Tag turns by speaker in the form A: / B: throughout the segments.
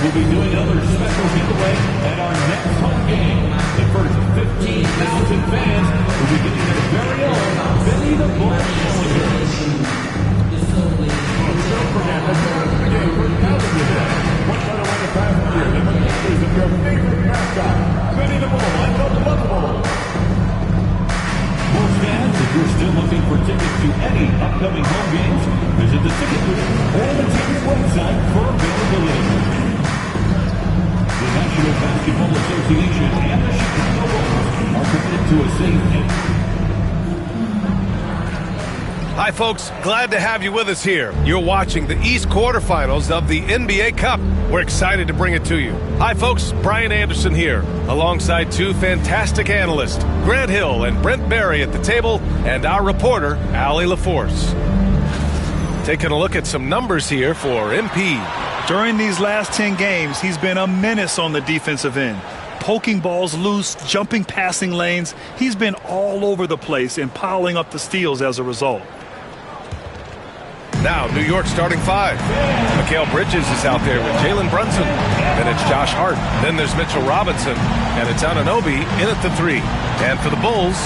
A: We'll be doing another special giveaway at our next home game. The first 15,000 fans will be getting their very own Billy the Bull Challenger. Don't forget that there are 3 days for counting today. One better way to pass the year than the members of your favorite mascot, Billy the Bull and the Bull. Bulls fans, if you're still looking for tickets to any upcoming home games, visit the ticket booth or the team's website for availability. The National Basketball Association and the Chicago Bulls are committed to a safe and...
B: Hi, folks. Glad to have you with us here. You're watching the East quarterfinals of the NBA Cup. We're excited to bring it to you. Hi, folks. Brian Anderson here, alongside 2 fantastic analysts, Grant Hill and Brent Barry at the table, and our reporter, Allie LaForce. Taking a look at some numbers here for MP.
C: During these last 10 games, he's been a menace on the defensive end. Poking balls loose, jumping passing lanes. He's been all over the place and piling up the steals as a result.
B: Now, New York starting 5. Mikal Bridges is out there with Jalen Brunson. Then it's Josh Hart. Then there's Mitchell Robinson. And it's Anunoby in at the 3. And for the Bulls,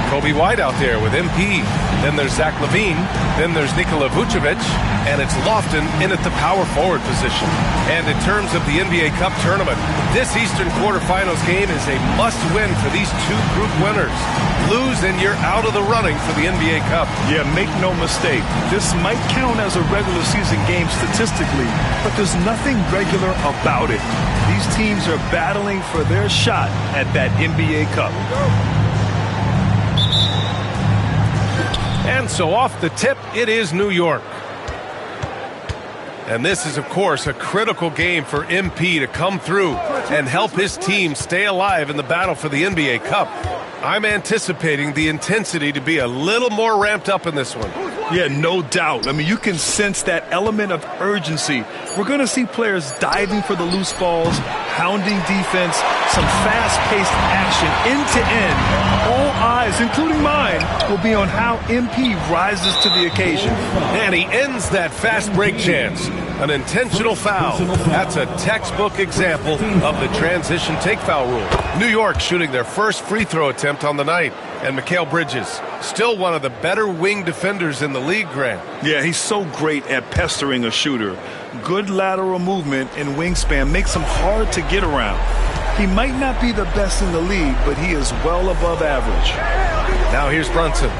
B: Kobe White out there with MP. Then there's Zach LaVine. Then there's Nikola Vucevic. And it's Lofton in at the power forward position. And in terms of the NBA Cup tournament, this Eastern quarterfinals game is a must-win for these 2 group winners. Lose and you're out of the running for the NBA Cup.
C: Yeah, make no mistake. This might count as a regular season game statistically, but there's nothing regular about it. These teams are battling for their shot at that NBA Cup.
B: And so off the tip, it is New York. And this is, of course, a critical game for MP to come through and help his team stay alive in the battle for the NBA Cup. I'm anticipating the intensity to be a little more ramped up in this one.
C: Yeah, no doubt. I mean, you can sense that element of urgency. We're going to see players diving for the loose balls, hounding defense, some fast-paced action end-to-end. All eyes, including mine, will be on how MP rises to the occasion.
B: And he ends that fast break chance. An intentional foul. That's a textbook example of the transition take foul rule. New York shooting their first free throw attempt on the night. And Mikal Bridges, still one of the better wing defenders in the league, Grant.
C: Yeah, he's so great at pestering a shooter. Good lateral movement and wingspan makes him hard to get around. He might not be the best in the league, but he is well above average.
B: Now here's Brunson.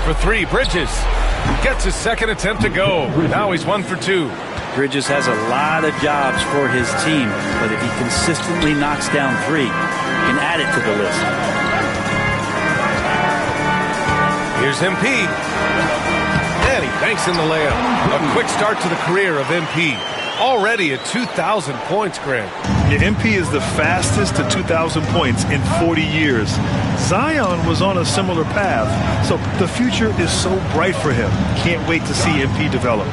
B: For 3, Bridges gets his second attempt to go. Now he's 1 for 2.
D: Bridges has a lot of jobs for his team, but if he consistently knocks down 3, he can add it to the list.
B: Here's MP. And he banks in the layup. A quick start to the career of MP. Already at 2,000 points, Grant.
C: Yeah, MP is the fastest to 2,000 points in 40 years. Zion was on a similar path, so the future is so bright for him. Can't wait to see MP develop.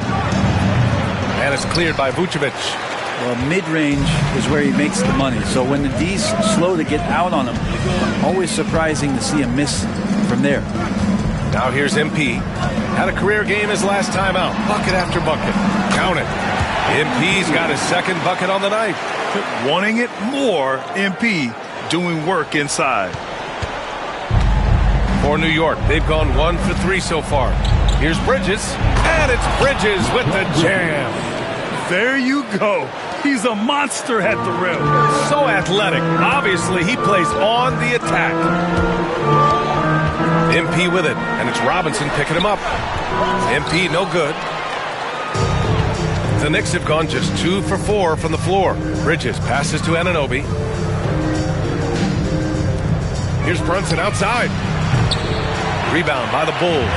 B: And it's cleared by Vucevic.
D: Well, mid-range is where he makes the money. So when the D's slow to get out on him, always surprising to see him miss from there.
B: Now here's MP. Had a career game his last time out. Bucket after bucket. Count it. MP's got his second bucket on the night.
C: Wanting it more, MP doing work inside.
B: For New York, they've gone 1 for 3 so far. Here's Bridges, and it's Bridges with the jam.
C: There you go. He's a monster at the rim.
B: So athletic. Obviously, he plays on the attack. MP with it, and it's Robinson picking him up. MP no good. The Knicks have gone just 2 for 4 from the floor. Bridges passes to Anunoby. Here's Brunson outside. Rebound by the Bulls.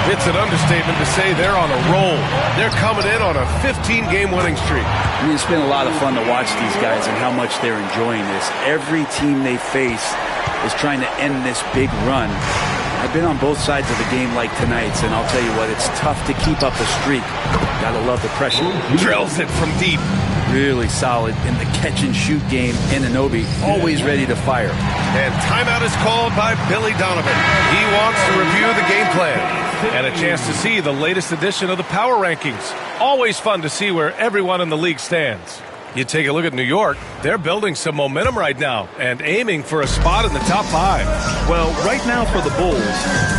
B: It's an understatement to say they're on a roll. They're coming in on a 15-game winning streak.
D: I mean, it's been a lot of fun to watch these guys and how much they're enjoying this. Every team they face is trying to end this big run. I've been on both sides of the game like tonight's, and I'll tell you what, it's tough to keep up the streak. Gotta love the pressure.
B: Drills it from deep.
D: Really solid in the catch-and-shoot game. Anunoby always ready to fire.
B: And timeout is called by Billy Donovan. He wants to review the game plan. And a chance to see the latest edition of the Power Rankings. Always fun to see where everyone in the league stands. You take a look at New York, they're building some momentum right now and aiming for a spot in the top 5.
C: Well, right now for the Bulls,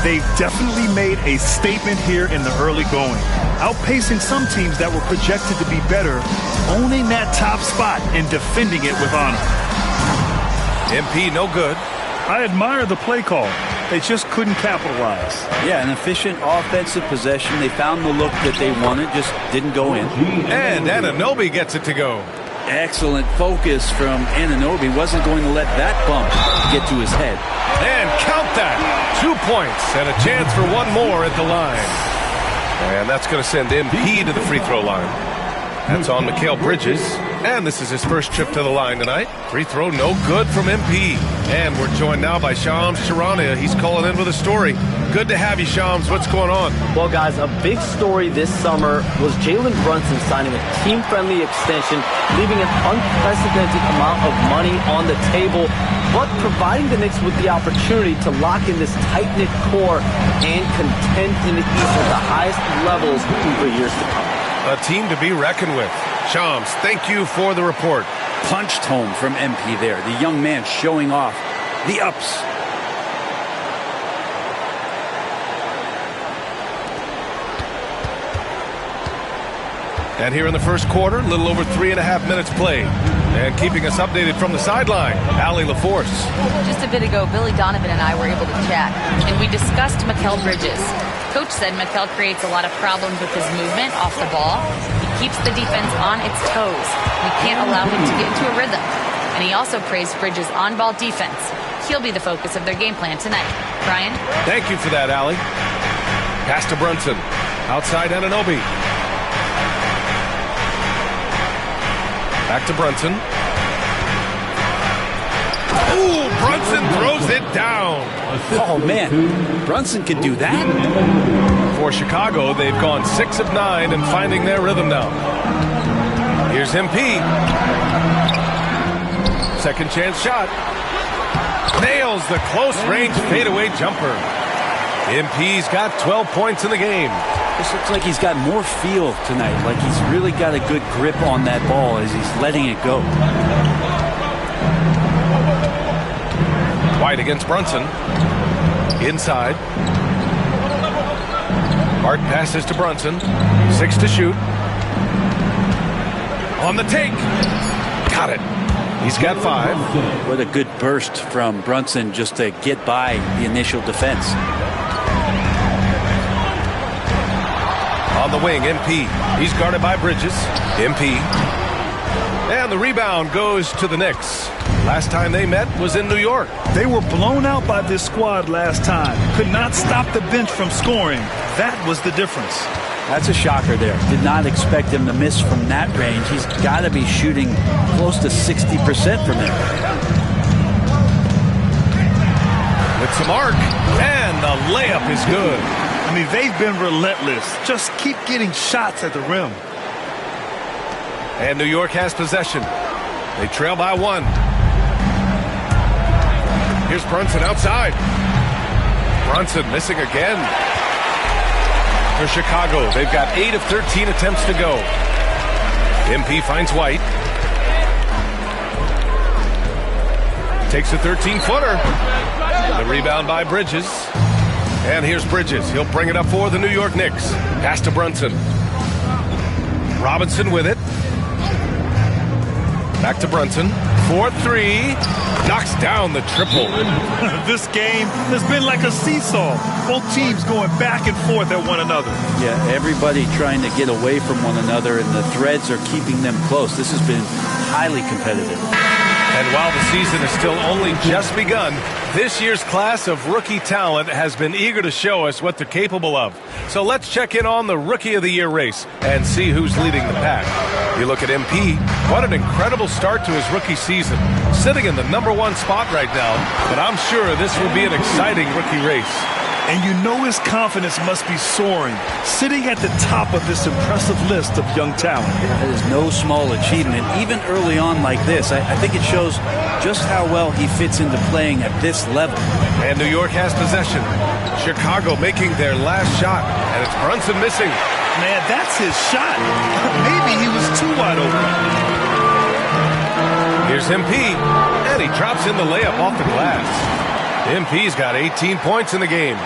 C: they've definitely made a statement here in the early going, outpacing some teams that were projected to be better, owning that top spot and defending it with honor.
B: MP no good.
C: I admire the play call. They just couldn't capitalize.
D: Yeah, an efficient offensive possession. They found the look that they wanted, just didn't go in.
B: And Anunoby gets it to go.
D: Excellent focus from Anunoby. Wasn't going to let that bump get to his head.
B: And count that. 2 points and a chance for one more at the line. And that's going to send MP to the free throw line. That's on Mikal Bridges. And this is his first trip to the line tonight. Free throw no good from MP. And we're joined now by Shams Charania. He's calling in with a story. Good to have you, Shams. What's going on?
E: Well, guys, a big story this summer was Jalen Brunson signing a team-friendly extension, leaving an unprecedented amount of money on the table, but providing the Knicks with the opportunity to lock in this tight-knit core and contend in the East at the highest levels for years to come.
B: A team to be reckoned with. Shams, thank you for the report.
D: Punched home from MP there. The young man showing off the ups.
B: And here in the first quarter, a little over 3.5 minutes played. And keeping us updated from the sideline, Allie LaForce.
F: Just a bit ago, Billy Donovan and I were able to chat, and we discussed Mikal Bridges. Coach said Mikal creates a lot of problems with his movement off the ball. He keeps the defense on its toes. We can't allow him to get into a rhythm. And he also praised Bridges' on-ball defense. He'll be the focus of their game plan tonight. Brian?
B: Thank you for that, Allie. Pass to Brunson. Outside Anunoby. Back to Brunson. Ooh, Brunson throws it down.
D: Oh, man. Brunson can do that?
B: For Chicago, they've gone 6 of 9 and finding their rhythm now. Here's MP. Second chance shot. Nails the close-range fadeaway jumper. MP's got 12 points in the game.
D: This looks like he's got more feel tonight, like he's really got a good grip on that ball as he's letting it go.
B: White against Brunson. Inside. Hart passes to Brunson. 6 to shoot. On the take. Got it. He's got 5.
D: What a good burst from Brunson just to get by the initial defense.
B: On the wing, MP. He's guarded by Bridges. MP. And the rebound goes to the Knicks. Last time they met was in New York.
C: They were blown out by this squad last time. Could not stop the bench from scoring. That was the difference.
D: That's a shocker there. Did not expect him to miss from that range. He's got to be shooting close to 60% from there.
B: With some arc, and the layup is good.
C: I mean, they've been relentless. Just keep getting shots at the rim.
B: And New York has possession. They trail by 1. Here's Brunson outside. Brunson missing again. For Chicago, they've got 8 of 13 attempts to go. MP finds White. Takes a 13-footer. The rebound by Bridges. And here's Bridges. He'll bring it up for the New York Knicks. Pass to Brunson. Robinson with it. Back to Brunson. 4-3. Knocks down the triple.
C: This game has been like a seesaw. Both teams going back and forth at one another.
D: Yeah, everybody trying to get away from one another, and the threads are keeping them close. This has been highly competitive.
B: And while the season is still only just begun, this year's class of rookie talent has been eager to show us what they're capable of. So let's check in on the Rookie of the Year race and see who's leading the pack. You look at MP, what an incredible start to his rookie season. Sitting in the #1 spot right now, but I'm sure this will be an exciting rookie race.
C: And you know his confidence must be soaring, sitting at the top of this impressive list of young talent.
D: That is no small achievement, even early on like this. I think it shows just how well he fits into playing at this level.
B: And New York has possession. Chicago making their last shot, and it's Brunson missing.
C: Man, that's his shot. Maybe he was too wide open.
B: Here's MP, and he drops in the layup off the glass. MP's got 18 points in the game.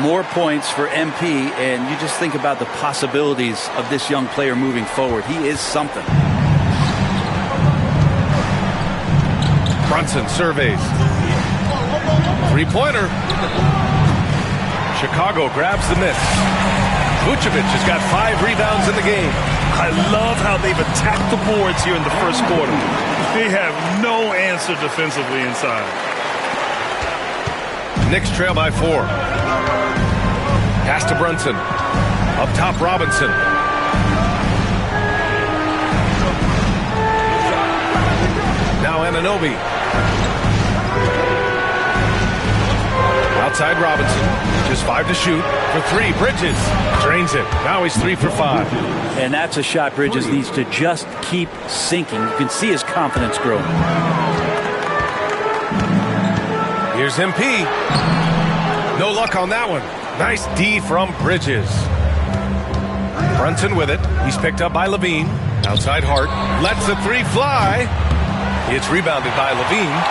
D: More points for MP, and you just think about the possibilities of this young player moving forward. He is something.
B: Brunson surveys. Three-pointer. Chicago grabs the miss. Vucevic has got 5 rebounds in the game.
C: I love how they've attacked the boards here in the first quarter. They have no answer defensively inside.
B: Knicks trail by 4. Pass to Brunson. Up top, Robinson. Now Anunoby. Outside Robinson. Just 5 to shoot. For 3, Bridges. Drains it. Now he's 3 for 5.
D: And that's a shot Bridges needs to just keep sinking. You can see his confidence growing.
B: Here's MP. No luck on that one. Nice D from Bridges. Brunson with it. He's picked up by Levine. Outside Hart. Lets the 3 fly. It's rebounded by Levine.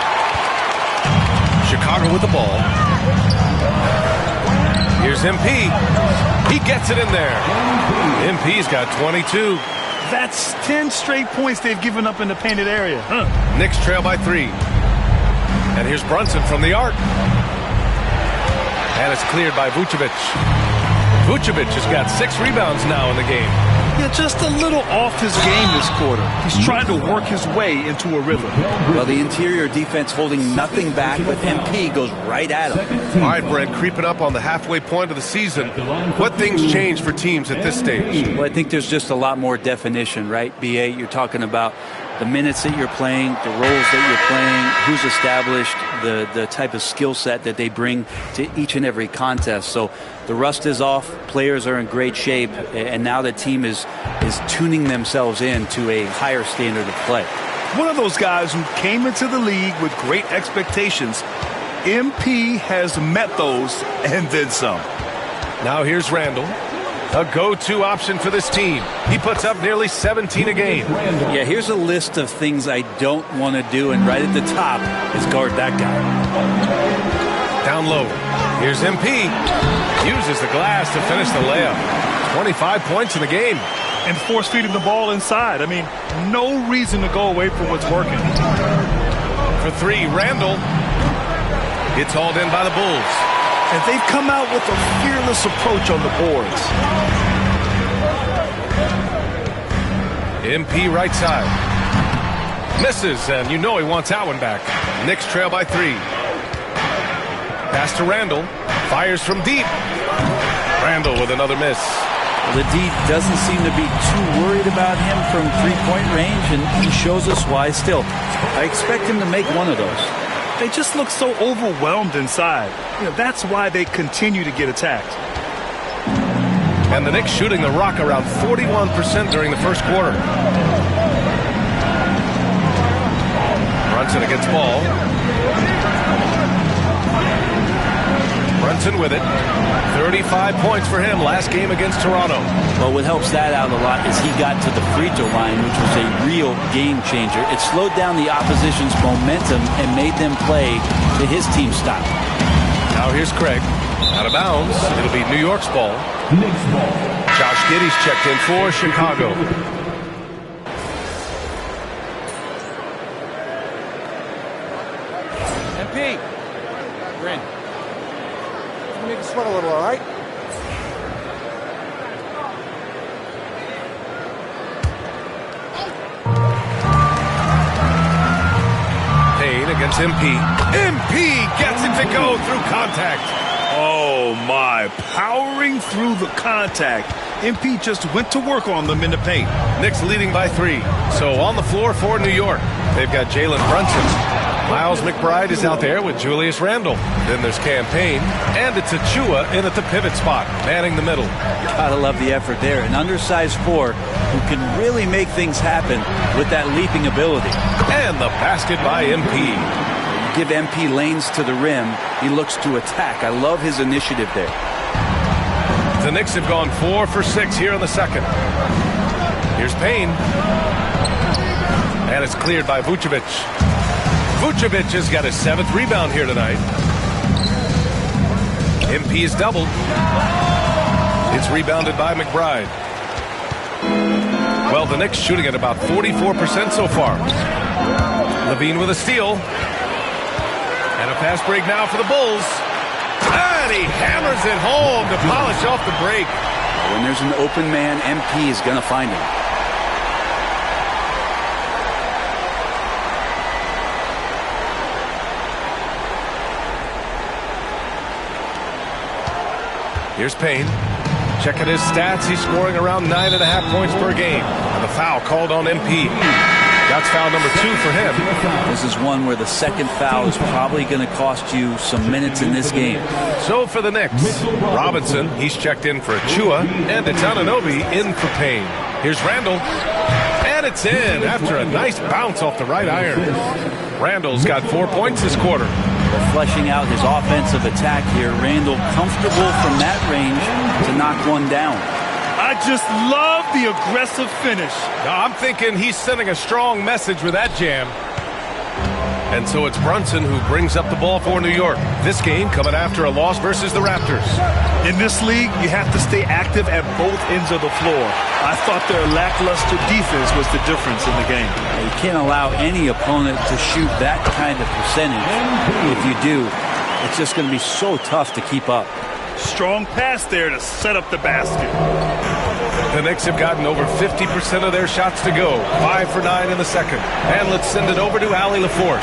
B: Chicago with the ball. Here's MP. He gets it in there. MP's got 22.
C: That's 10 straight points they've given up in the painted area.
B: Knicks trail by 3. And here's Brunson from the arc. And it's cleared by Vucevic. Vucevic has got 6 rebounds now in the game.
C: Yeah, just a little off his game this quarter. He's trying to work his way into a rhythm.
D: Well, the interior defense holding nothing back, but MP goes right at him.
B: All right, Brent, creeping up on the halfway point of the season. What things change for teams at this stage?
D: Well, I think there's just a lot more definition, right? BA, you're talking about the minutes that you're playing, the roles that you're playing, who's established, the type of skill set that they bring to each and every contest. So the rust is off, players are in great shape, and now the team is tuning themselves in to a higher standard of play.
C: One of those guys who came into the league with great expectations. MP has met those and then some.
B: Now here's Randall. A go-to option for this team. He puts up nearly 17 a game.
D: Yeah, here's a list of things I don't want to do, and right at the top is guard that guy.
B: Down low. Here's MP. Uses the glass to finish the layup. 25 points in the game.
C: And force feeding the ball inside. I mean, no reason to go away from what's working.
B: For 3, Randall. It's hauled in by the Bulls.
C: And they've come out with a fearless approach on the boards.
B: MP right side. Misses, and you know he wants that one back. Knicks trail by 3. Pass to Randall. Fires from deep. Randall with another miss.
D: Well, the D doesn't seem to be too worried about him from three-point range, and he shows us why still. I expect him to make one of those.
C: They just look so overwhelmed inside. You know, that's why they continue to get attacked.
B: And the Knicks shooting the rock around 41% during the first quarter. Brunson against ball. Brunson with it. 35 points for him last game against Toronto.
D: Well, what helps that out a lot is he got to the free throw line, which was a real game changer. It slowed down the opposition's momentum and made them play to his team style.
B: Now here's Craig. Out of bounds. It'll be New York's ball. Josh Giddey's checked in for Chicago.
G: MP. Bryn. Make it sweat a little, all right?
B: Payne against MP. MP gets it to go through contact.
C: Oh, my. Powering through the contact. MP just went to work on them in the paint.
B: Knicks leading by 3. So on the floor for New York, they've got Jalen Brunson. Miles McBride is out there with Julius Randle. Then there's Campaign, and it's Achua in at the pivot spot, manning the middle.
D: Gotta love the effort there. An undersized 4 who can really make things happen with that leaping ability.
B: And the basket by MP.
D: Give MP lanes to the rim. He looks to attack. I love his initiative there.
B: The Knicks have gone 4 for 6 here in the second. Here's Payne. And it's cleared by Vucevic. Vucevic has got his 7th rebound here tonight. MP is doubled. It's rebounded by McBride. Well, the Knicks shooting at about 44% so far. Levine with a steal. And a fast break now for the Bulls. And he hammers it home to polish off the break.
D: When there's an open man, MP is going to find him.
B: Here's Payne. Checking his stats. He's scoring around 9.5 points per game. And the foul called on MP. That's foul number 2 for him.
D: This is one where the second foul is probably going to cost you some minutes in this game.
B: So for the Knicks, Robinson, he's checked in for Achua, and it's Anunoby in for Payne. Here's Randall, and it's in after a nice bounce off the right iron. Randall's got 4 points this quarter.
D: Fleshing out his offensive attack here. Randall comfortable from that range to knock one down.
C: I just love the aggressive finish.
B: Now, I'm thinking he's sending a strong message with that jam. And so it's Brunson who brings up the ball for New York. This game coming after a loss versus the Raptors.
C: In this league, you have to stay active at both ends of the floor. I thought their lackluster defense was the difference in the game.
D: You can't allow any opponent to shoot that kind of percentage. If you do, it's just going to be so tough to keep up.
C: Strong pass there to set up the basket.
B: The Knicks have gotten over 50% of their shots to go. 5 for 9 in the second. And let's send it over to Allie LaForce.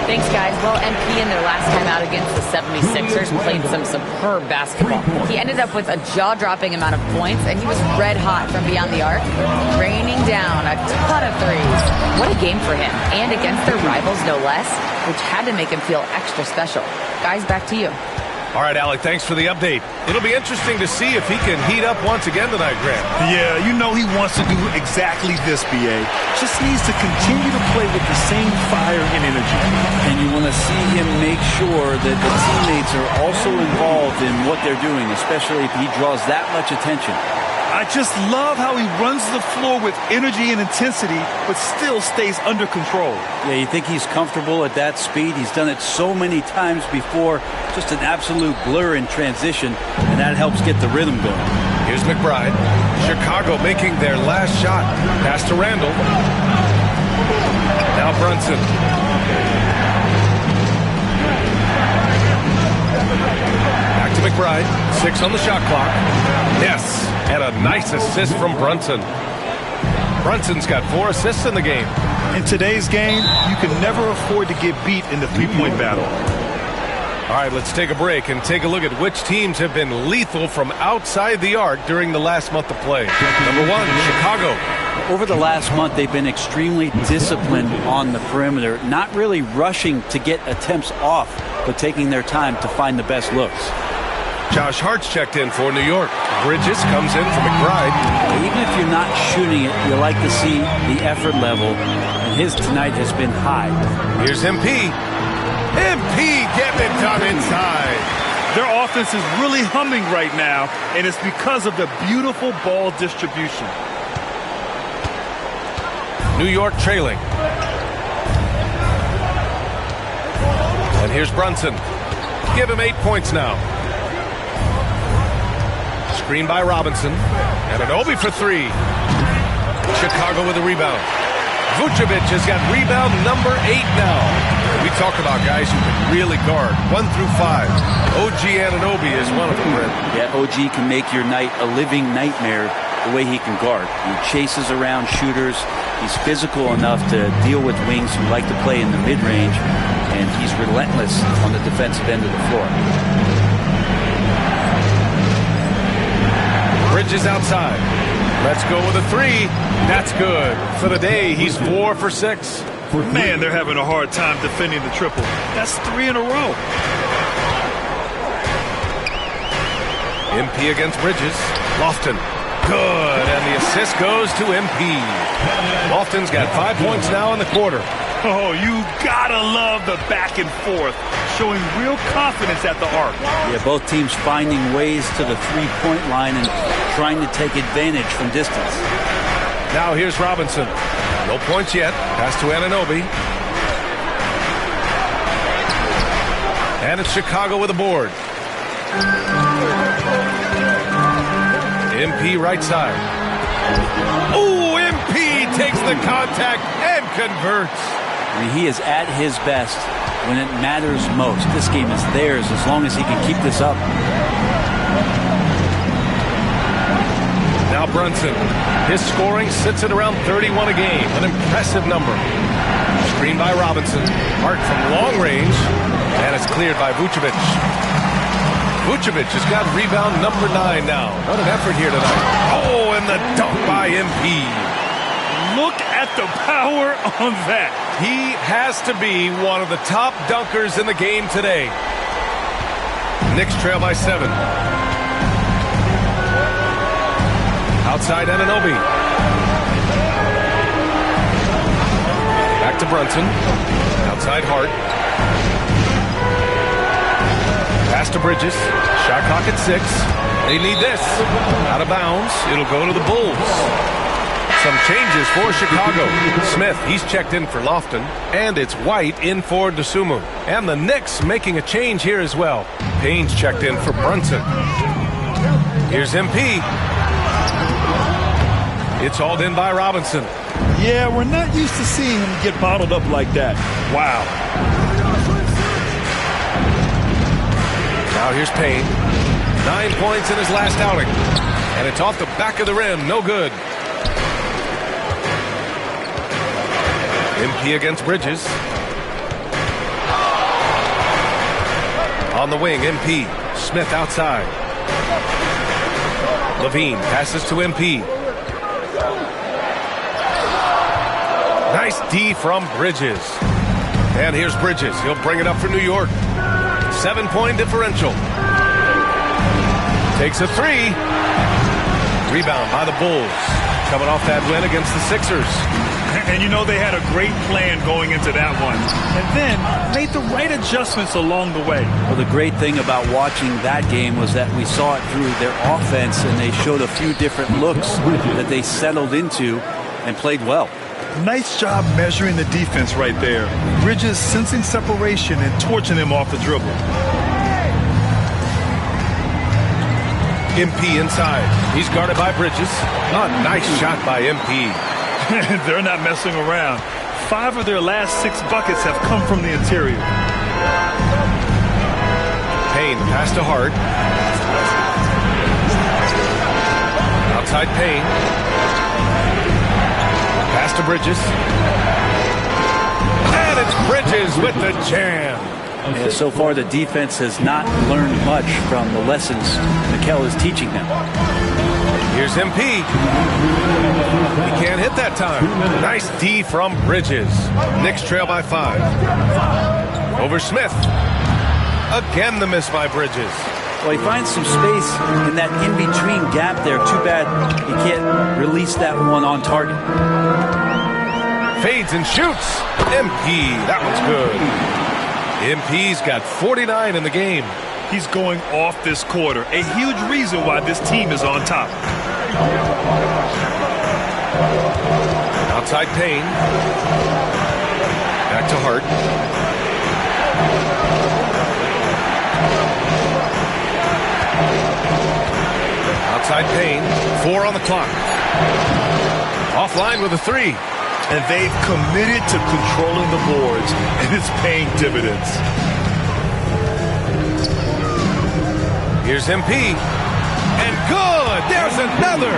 F: Thanks, guys. Well, MP in their last time out against the 76ers played some superb basketball. He ended up with a jaw-dropping amount of points, and he was red hot from beyond the arc, raining down a ton of threes. What a game for him, and against their rivals, no less, which had to make him feel extra special. Guys, back to you.
B: All right, Alec, thanks for the update. It'll be interesting to see if he can heat up once again tonight, Grant.
C: Yeah, you know he wants to do exactly this, B.A. Just needs to continue to play with the same fire and energy.
D: And you want to see him make sure that the teammates are also involved in what they're doing, especially if he draws that much attention.
C: I just love how he runs the floor with energy and intensity, but still stays under control.
D: Yeah, you think he's comfortable at that speed? He's done it so many times before. Just an absolute blur in transition, and that helps get the rhythm going.
B: Here's McBride. Chicago making their last shot. Pass to Randall. Now Brunson. Back to McBride. 6 on the shot clock. Yes. And a nice assist from Brunson. Brunson's got 4 assists in the game.
C: In today's game, you can never afford to get beat in the three-point battle.
B: All right, let's take a break and take a look at which teams have been lethal from outside the arc during the last month of play. Number 1, Chicago.
D: Over the last month, they've been extremely disciplined on the perimeter, not really rushing to get attempts off, but taking their time to find the best looks.
B: Josh Hart's checked in for New York. Bridges comes in for McBride.
D: Even if you're not shooting it, you like to see the effort level, and his tonight has been high.
B: Here's MP. MP getting it done inside.
C: Their offense is really humming right now, and it's because of the beautiful ball distribution.
B: New York trailing. And here's Brunson. Give him 8 points now. Screen by Robinson. And Anunoby for 3. Chicago with a rebound. Vucevic has got rebound number 8 now. We talk about guys who can really guard 1 through 5. OG Anunoby is one of them, Brent.
D: Yeah, OG can make your night a living nightmare the way he can guard. He chases around shooters. He's physical enough to deal with wings who like to play in the mid-range, and he's relentless on the defensive end of the floor.
B: Bridges outside. Let's go with a 3. That's good. For the day, he's 4 for 6.
C: Man, they're having a hard time defending the triple. That's 3 in a row.
B: MP against Bridges. Lofton. Good. And the assist goes to MP. Lofton's got 5 points now in the quarter.
C: Oh, you gotta love the back and forth, showing real confidence at the arc.
D: Yeah, both teams finding ways to the three-point line and trying to take advantage from distance.
B: Now here's Robinson. No points yet. Pass to Anunoby. And it's Chicago with a board. MP right side. Oh, MP takes the contact and converts.
D: I mean, he is at his best when it matters most. This game is theirs as long as he can keep this up.
B: Now Brunson. His scoring sits at around 31 a game. An impressive number. Screen by Robinson. Hart from long range. And it's cleared by Vucevic. Vucevic has got rebound number 9 now. What an effort here tonight. Oh, and the dunk by MP.
C: Look at the power on that.
B: He has to be one of the top dunkers in the game today. Knicks trail by 7. Outside Anunoby. Back to Brunson. Outside Hart. Pass to Bridges. Shot clock at 6. They need this. Out of bounds. It'll go to the Bulls. Some changes for Chicago. Smith, he's checked in for Lofton. And it's White in for Dosunmu. And the Knicks making a change here as well. Payne's checked in for Brunson. Here's MP. It's hauled in by Robinson.
C: Yeah, we're not used to seeing him get bottled up like that. Wow.
B: Now here's Payne. 9 points in his last outing. And it's off the back of the rim. No good. MP against Bridges. On the wing, MP. Smith outside. Levine passes to MP. Nice D from Bridges. And here's Bridges. He'll bring it up for New York. 7-point differential. Takes a 3. Rebound by the Bulls. Coming off that win against the Sixers.
C: And you know they had a great plan going into that one. And then made the right adjustments along the way.
D: Well, the great thing about watching that game was that we saw it through their offense, and they showed a few different looks that they settled into and played well.
C: Nice job measuring the defense right there. Bridges sensing separation and torching him off the dribble.
B: MP inside. He's guarded by Bridges. A nice shot by MP.
C: They're not messing around. 5 of their last 6 buckets have come from the interior.
B: Payne pass to Hart. Outside Payne. Pass to Bridges. And it's Bridges with the jam.
D: And so far, the defense has not learned much from the lessons Mikal is teaching them.
B: Here's MP. He can't hit that time. Nice D from Bridges. Knicks trail by 5. Over Smith. Again, the miss by Bridges.
D: Well, he finds some space in that in-between gap there. Too bad he can't release that one on target.
B: Fades and shoots. MP. That one's good. MP's got 49 in the game.
C: He's going off this quarter. A huge reason why this team is on top.
B: Outside Payne. Back to Hart. Outside Payne. 4 on the clock. Offline with a 3.
C: And they've committed to controlling the boards, and it's paying dividends.
B: Here's MP. And good! There's another!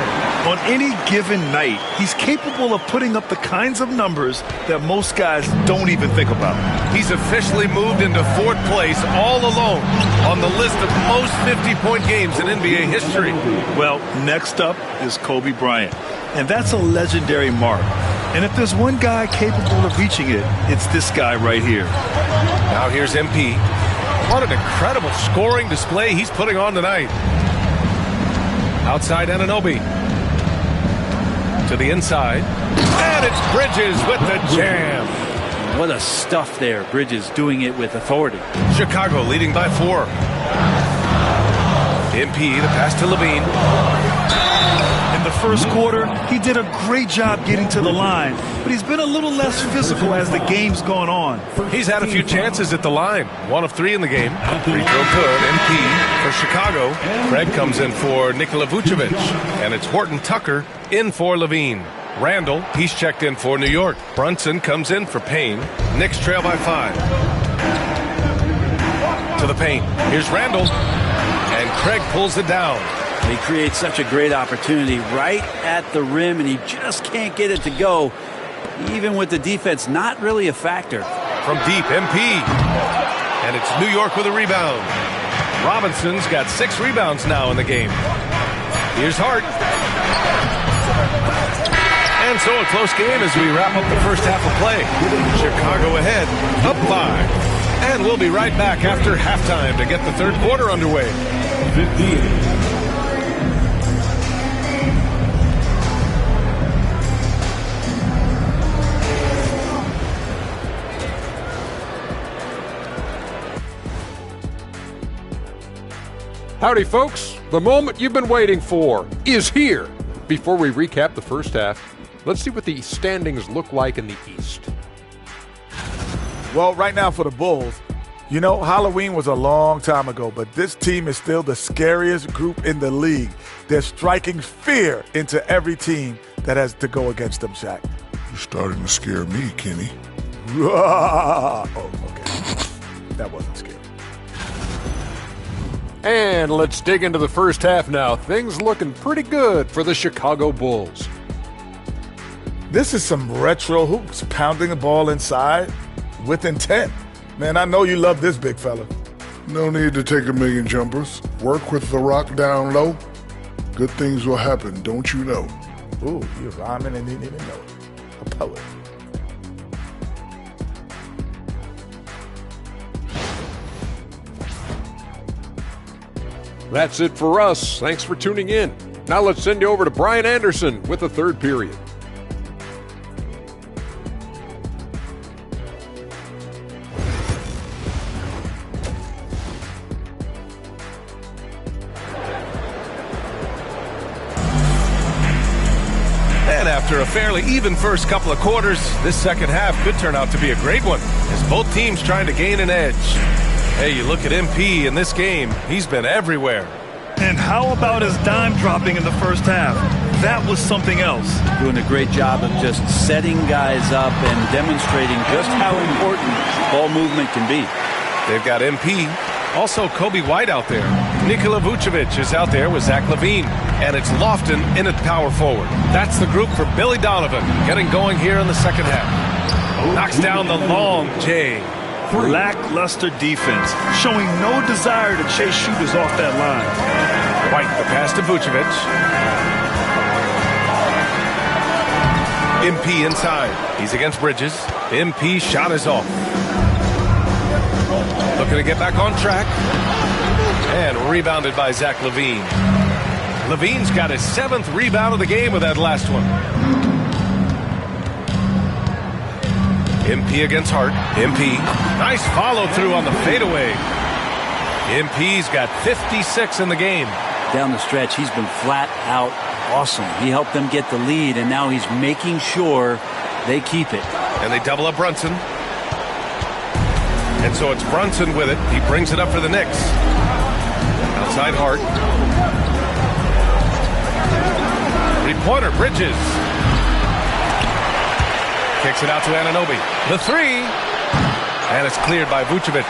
C: On any given night, he's capable of putting up the kinds of numbers that most guys don't even think about.
B: He's officially moved into 4th place all alone on the list of most 50-point games in NBA history.
C: Well, next up is Kobe Bryant, and that's a legendary mark. And if there's one guy capable of reaching it, it's this guy right here.
B: Now here's MP. What an incredible scoring display he's putting on tonight. Outside Anunoby. To the inside. And it's Bridges with the jam.
D: What a stuff there. Bridges doing it with authority.
B: Chicago leading by 4. MP, the pass to Levine.
C: In the first quarter, he did a great job getting to the line, but he's been a little less physical as the game's gone on.
B: He's had a few chances at the line. 1 of 3 in the game. Free throw good. MP for Chicago. Craig comes in for Nikola Vucevic. And it's Horton Tucker in for Levine. Randall, he's checked in for New York. Brunson comes in for Payne. Knicks trail by 5. To the paint. Here's Randall. And Craig pulls it down.
D: He creates such a great opportunity right at the rim, and he just can't get it to go. Even with the defense not really a factor.
B: From deep, MP. And it's New York with a rebound. Robinson's got 6 rebounds now in the game. Here's Hart. And so a close game as we wrap up the first half of play. Chicago ahead, up 5. And we'll be right back after halftime to get the third quarter underway.
A: 58.
H: Howdy, folks. The moment you've been waiting for is here. Before we recap the first half, let's see what the standings look like in the East.
I: Well, right now for the Bulls, you know, Halloween was a long time ago, but this team is still the scariest group in the league. They're striking fear into every team that has to go against them, Shaq.
J: You're starting to scare me, Kenny.
I: Oh, okay. That wasn't scary.
H: And let's dig into the first half now. Things looking pretty good for the Chicago Bulls.
I: This is some retro hoops, pounding the ball inside with intent. Man, I know you love this big fella.
J: No need to take a million jumpers. Work with the rock down low. Good things will happen, don't you know?
I: Ooh, you're rhyming and didn't even know it. A poet.
H: That's it for us. Thanks for tuning in. Now let's send you over to Brian Anderson with the third period.
B: And after a fairly even first couple of quarters, this second half could turn out to be a great one as both teams trying to gain an edge. Hey, you look at MP in this game, he's been everywhere.
C: And how about his dime dropping in the first half? That was something else.
D: Doing a great job of just setting guys up and demonstrating just how important ball movement can be.
B: They've got MP, also Kobe White out there. Nikola Vucevic is out there with Zach LaVine. And it's Lofton in at power forward. That's the group for Billy Donovan, getting going here in the second half. Knocks down the long J.
C: Lackluster defense, showing no desire to chase shooters off that line.
B: White, the pass to Vucevic. MP inside. He's against Bridges. MP shot is off. Looking to get back on track. And rebounded by Zach LaVine. LaVine's got his 7th rebound of the game with that last one. MP against Hart. MP. Nice follow through on the fadeaway. MP's got 56 in the game.
D: Down the stretch, he's been flat out awesome. He helped them get the lead, and now he's making sure they keep it.
B: And they double up Brunson. And so it's Brunson with it. He brings it up for the Knicks. Outside Hart. Three-pointer, Bridges. Kicks it out to Anunoby. The three. And it's cleared by Vucevic.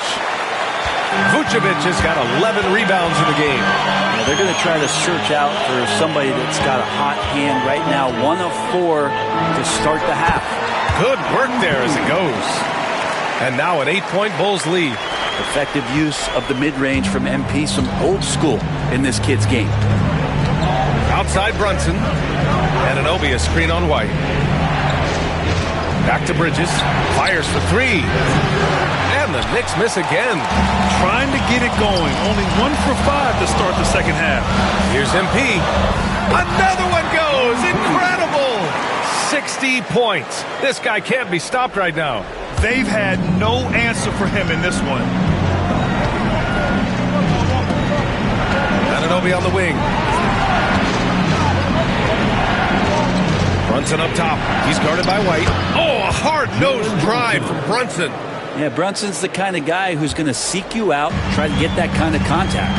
B: Vucevic has got 11 rebounds in the game.
D: Now they're going to try to search out for somebody that's got a hot hand right now. 1 of 4 to start the half.
B: Good work there as it goes. And now an 8-point Bulls lead.
D: Effective use of the mid-range from MP. Some old school in this kid's game.
B: Outside Brunson. Anunoby a screen on White. Back to Bridges. Fires for 3. And the Knicks miss again.
C: Trying to get it going. Only 1 for 5 to start the second half.
B: Here's MP. Another one goes. Incredible. 60 points. This guy can't be stopped right now.
C: They've had no answer for him in this one.
B: Anunoby on the wing. Brunson up top. He's guarded by White. Oh, a hard-nosed drive from Brunson.
D: Yeah, Brunson's the kind of guy who's going to seek you out, try to get that kind of contact.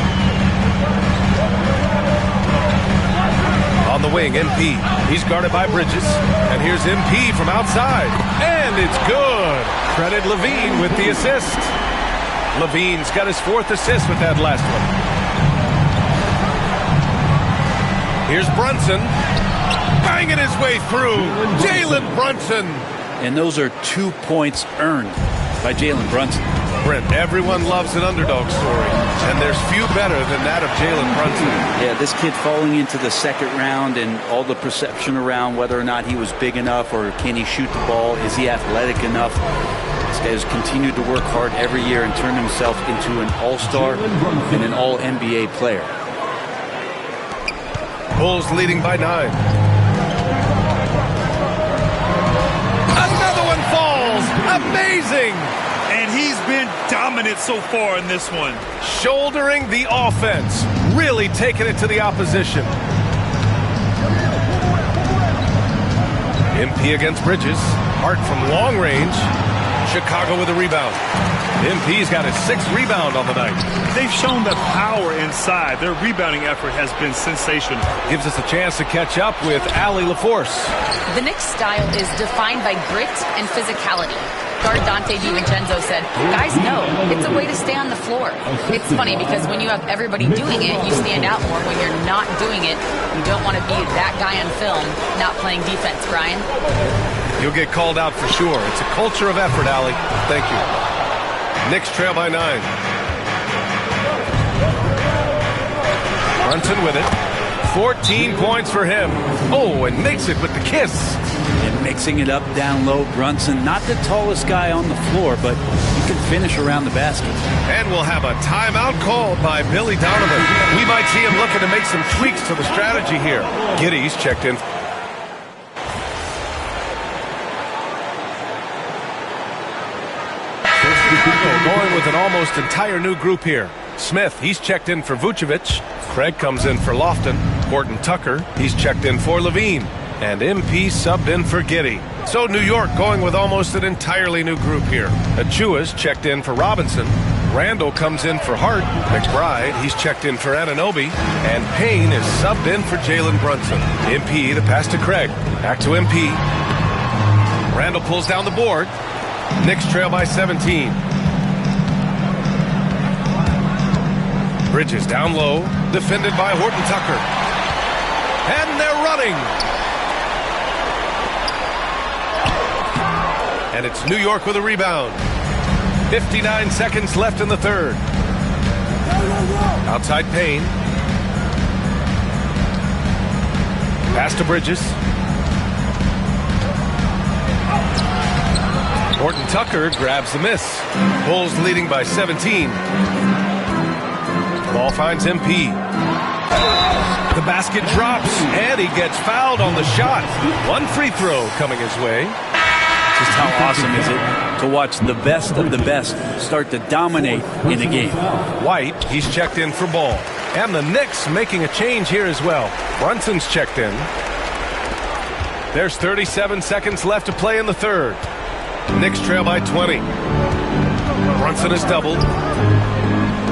B: On the wing, MP. He's guarded by Bridges. And here's MP from outside. And it's good. Credit Levine with the assist. Levine's got his 4th assist with that last one. Here's Brunson. Banging his way through. Jalen Brunson.
D: And those are 2 points earned by Jalen Brunson.
B: Brent, everyone loves an underdog story, and there's few better than that of Jalen Brunson.
D: Yeah, this kid falling into the 2nd round and all the perception around whether or not he was big enough or can he shoot the ball, is he athletic enough? This guy has continued to work hard every year and turned himself into an all-star and an all-NBA player.
B: Bulls leading by 9. Another one falls! Amazing!
C: And he's been dominant so far in this one.
B: Shouldering the offense. Really taking it to the opposition. MP against Bridges. Hart from long range. Chicago with a rebound. MP's got his 6th rebound on the night.
C: They've shown the power inside. Their rebounding effort has been sensational.
B: Gives us a chance to catch up with Allie LaForce.
F: The Knicks style is defined by grit and physicality. Guard Dante DiVincenzo said, guys know it's a way to stay on the floor. It's funny because when you have everybody doing it, you stand out more. When you're not doing it, you don't want to be that guy on film not playing defense, Brian.
B: You'll get called out for sure. It's a culture of effort, Allie. Thank you. Knicks trail by 9. Brunson with it. 14 points for him. Oh, and makes it with the kiss.
D: And mixing it up down low, Brunson, not the tallest guy on the floor, but he can finish around the basket.
B: And we'll have a timeout called by Billy Donovan. We might see him looking to make some tweaks to the strategy here. Giddy's checked in. Going with an almost entire new group here. Smith, he's checked in for Vucevic. Craig comes in for Lofton. Horton Tucker, he's checked in for Levine. And MP subbed in for Giddey. So New York going with almost an entirely new group here. Achua's checked in for Robinson. Randall comes in for Hart. McBride, he's checked in for Anunoby. And Payne is subbed in for Jalen Brunson. MP, the pass to Craig. Back to MP. Randall pulls down the board. Knicks trail by 17. Bridges down low, defended by Horton Tucker. And they're running. And it's New York with a rebound. 59 seconds left in the 3rd. Outside Payne. Pass to Bridges. Horton Tucker grabs the miss. Bulls leading by 17. Ball finds MP. The basket drops, and he gets fouled on the shot. One free throw coming his way.
D: Just how awesome is it to watch the best of the best start to dominate in a game.
B: White, he's checked in for Ball. And the Knicks making a change here as well. Brunson's checked in. There's 37 seconds left to play in the 3rd. Knicks trail by 20. Brunson is doubled.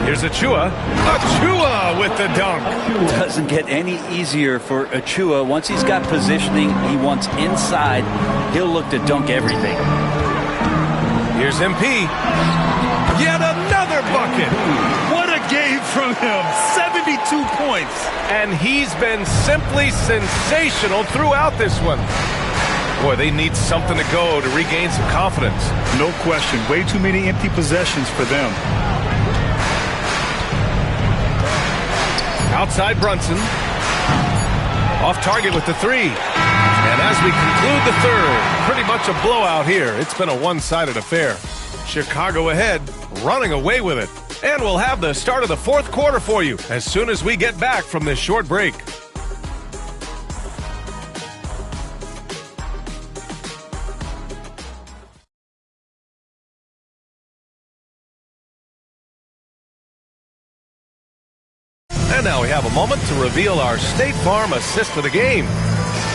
B: Here's Achua. Achua with the dunk.
D: Doesn't get any easier for Achua. Once he's got positioning, he wants inside. He'll look to dunk everything.
B: Here's MP. Yet another bucket.
C: What a game from him. 72 points.
B: And he's been simply sensational throughout this one. Boy, they need something to go to regain some confidence.
C: No question. Way too many empty possessions for them.
B: Outside Brunson. Off target with the 3. And as we conclude the 3rd, pretty much a blowout here. It's been a one-sided affair. Chicago ahead, running away with it. And we'll have the start of the 4th quarter for you as soon as we get back from this short break. And now we have a moment to reveal our State Farm assist of the game.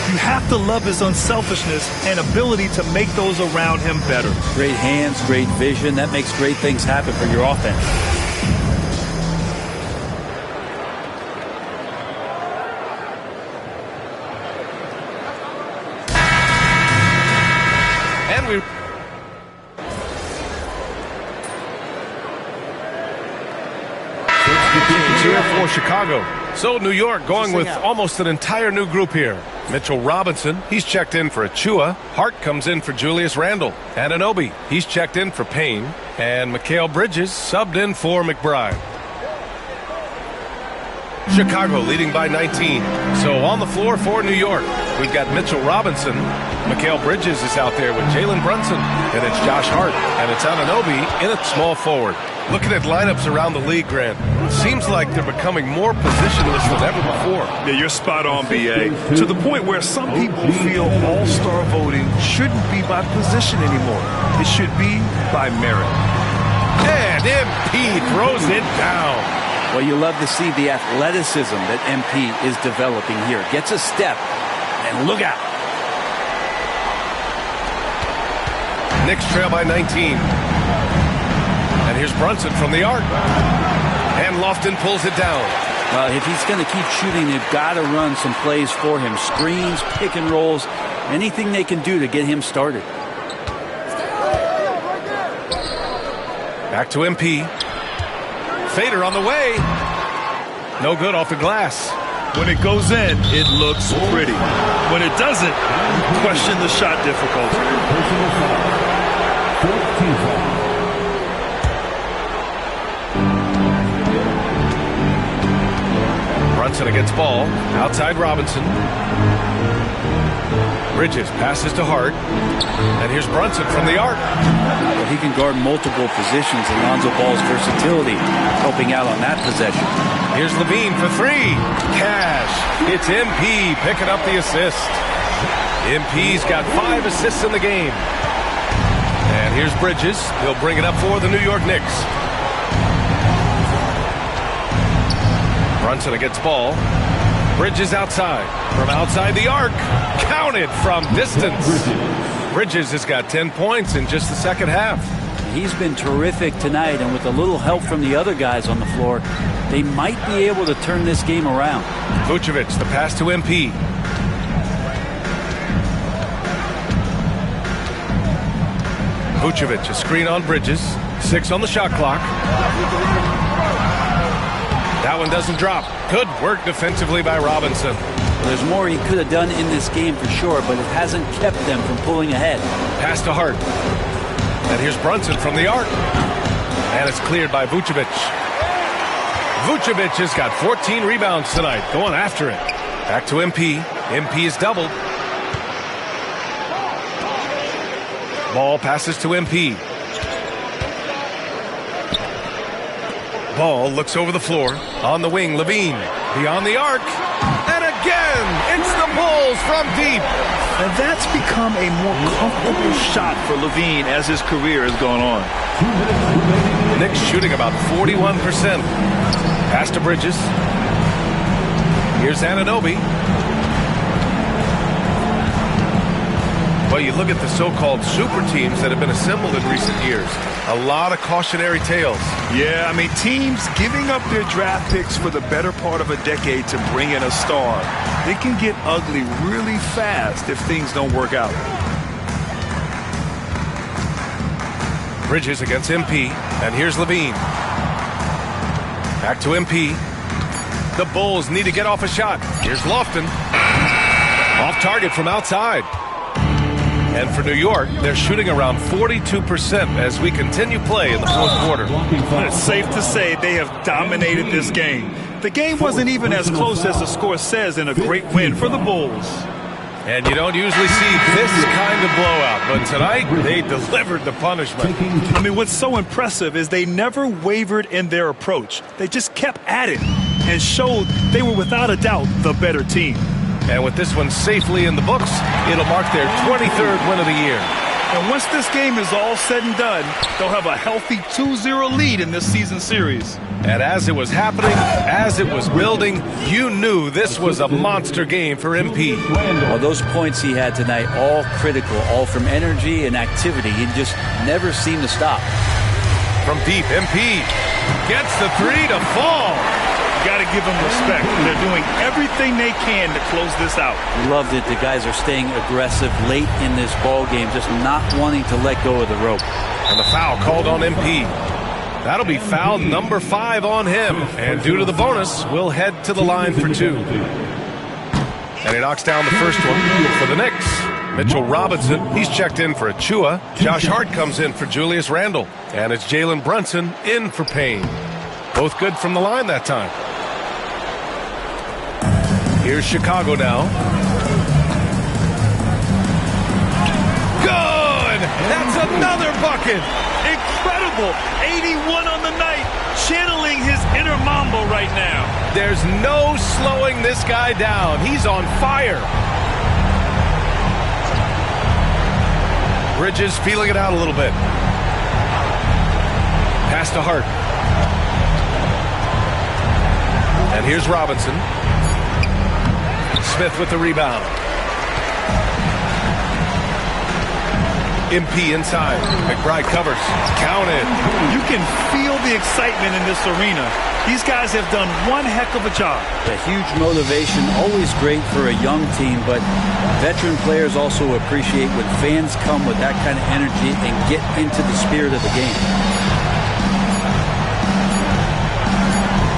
C: You have to love his unselfishness and ability to make those around him better.
D: Great hands, great vision. That makes great things happen for your offense.
B: And we... Here for Chicago. So New York going with almost an entire new group here. Mitchell Robinson, he's checked in for Achua. Hart comes in for Julius Randle. Anunoby, he's checked in for Payne. And Mikal Bridges subbed in for McBride. Chicago leading by 19. So on the floor for New York, we've got Mitchell Robinson. Mikal Bridges is out there with Jalen Brunson. And it's Josh Hart. And it's Anunoby in at small forward. Looking at lineups around the league, Grant, it seems like they're becoming more positionless than ever before.
C: Yeah, you're spot on, B.A. To the point where some people feel all-star voting shouldn't be by position anymore. It should be by merit.
B: And MP throws it down.
D: Well, you love to see the athleticism that MP is developing here. Gets a step, and look out.
B: Knicks trail by 19. And here's Brunson from the arc. And Lofton pulls it down.
D: Well, if he's going to keep shooting, they've got to run some plays for him. Screens, pick and rolls, anything they can do to get him started.
B: Back to MP. Fader on the way. No good off the glass.
C: When it goes in, it looks pretty. When it doesn't, question the shot difficulty.
B: Brunson against ball. Outside Robinson. Bridges passes to Hart. And here's Brunson from the arc.
D: Well, he can guard multiple positions. Alonzo Ball's versatility helping out on that possession.
B: Here's Levine for three. Cash. It's MP picking up the assist. MP's got 5 assists in the game. And here's Bridges. He'll bring it up for the New York Knicks. Brunson against ball. Bridges outside. From outside the arc. Counted from distance. Bridges has got 10 points in just the second half.
D: He's been terrific tonight, and with a little help from the other guys on the floor, they might be able to turn this game around.
B: Vucevic, the pass to MP. Vucevic, a screen on Bridges. 6 on the shot clock. That one doesn't drop. Good work defensively by Robinson.
D: There's more he could have done in this game for sure, but it hasn't kept them from pulling ahead.
B: Pass to Hart. And here's Brunson from the arc. And it's cleared by Vucevic. Vucevic has got 14 rebounds tonight, going after it. Back to MP. MP is doubled. Ball passes to MP. Ball looks over the floor. On the wing, Levine. Beyond the arc. And again, it's the Bulls from deep.
C: And that's become a more comfortable shot for Levine as his career has gone on.
B: Knicks shooting about 41%. Pass to Bridges. Here's Anunoby. Well, you look at the so-called super teams that have been assembled in recent years. A lot of cautionary tales.
C: Yeah, I mean, teams giving up their draft picks for the better part of a decade to bring in a star. It can get ugly really fast if things don't work out.
B: Bridges against MP, and here's Levine. Back to MP. The Bulls need to get off a shot. Here's Lofton. Off target from outside. And for New York, they're shooting around 42% as we continue play in the fourth quarter.
C: It's safe to say they have dominated this game. The game wasn't even as close as the score says in a great win for the Bulls.
B: And you don't usually see this kind of blowout, but tonight they delivered the punishment.
C: I mean, what's so impressive is they never wavered in their approach. They just kept at it and showed they were without a doubt the better team.
B: And with this one safely in the books, it'll mark their 23rd win of the year.
C: And once this game is all said and done, they'll have a healthy 2-0 lead in this season series.
B: And as it was happening, as it was building, you knew this was a monster game for MP.
D: Well, those points he had tonight, all critical, all from energy and activity. He just never seemed to stop.
B: From deep, MP gets the three to fall.
C: Got to give them respect. They're doing everything they can to close this out.
D: Loved it. The guys are staying aggressive late in this ball game, just not wanting to let go of the rope.
B: And the foul called on MP. That'll be foul number 5 on him. And due to the bonus, we'll head to the line for 2. And he knocks down the first one for the Knicks. Mitchell Robinson, he's checked in for Achua. Josh Hart comes in for Julius Randle. And it's Jalen Brunson in for Payne. Both good from the line that time. Here's Chicago now. Good! That's another bucket!
C: Incredible! 81 on the night, channeling his inner Mamba right now.
B: There's no slowing this guy down. He's on fire. Bridges feeling it out a little bit. Pass to Hart. And here's Robinson. Smith with the rebound. MP inside. McBride covers. Counted.
C: You can feel the excitement in this arena. These guys have done one heck of a job.
D: A huge motivation, always great for a young team, but veteran players also appreciate when fans come with that kind of energy and get into the spirit of the game.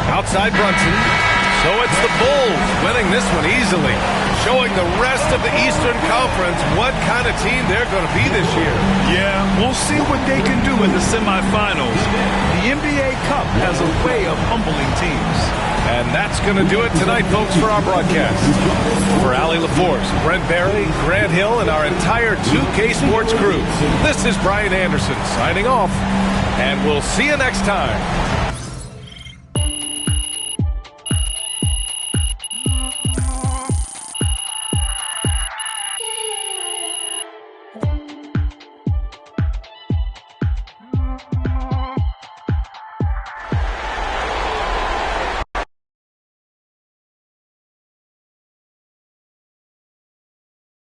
B: Outside Brunson. So it's the Bulls winning this one easily, showing the rest of the Eastern Conference what kind of team they're going to be this year.
C: Yeah, we'll see what they can do in the semifinals. The NBA Cup has a way of humbling teams.
B: And that's going to do it tonight, folks, for our broadcast. For Ali LaForce, Brent Barry, Grant Hill, and our entire 2K Sports crew, this is Brian Anderson signing off, and we'll see you next time.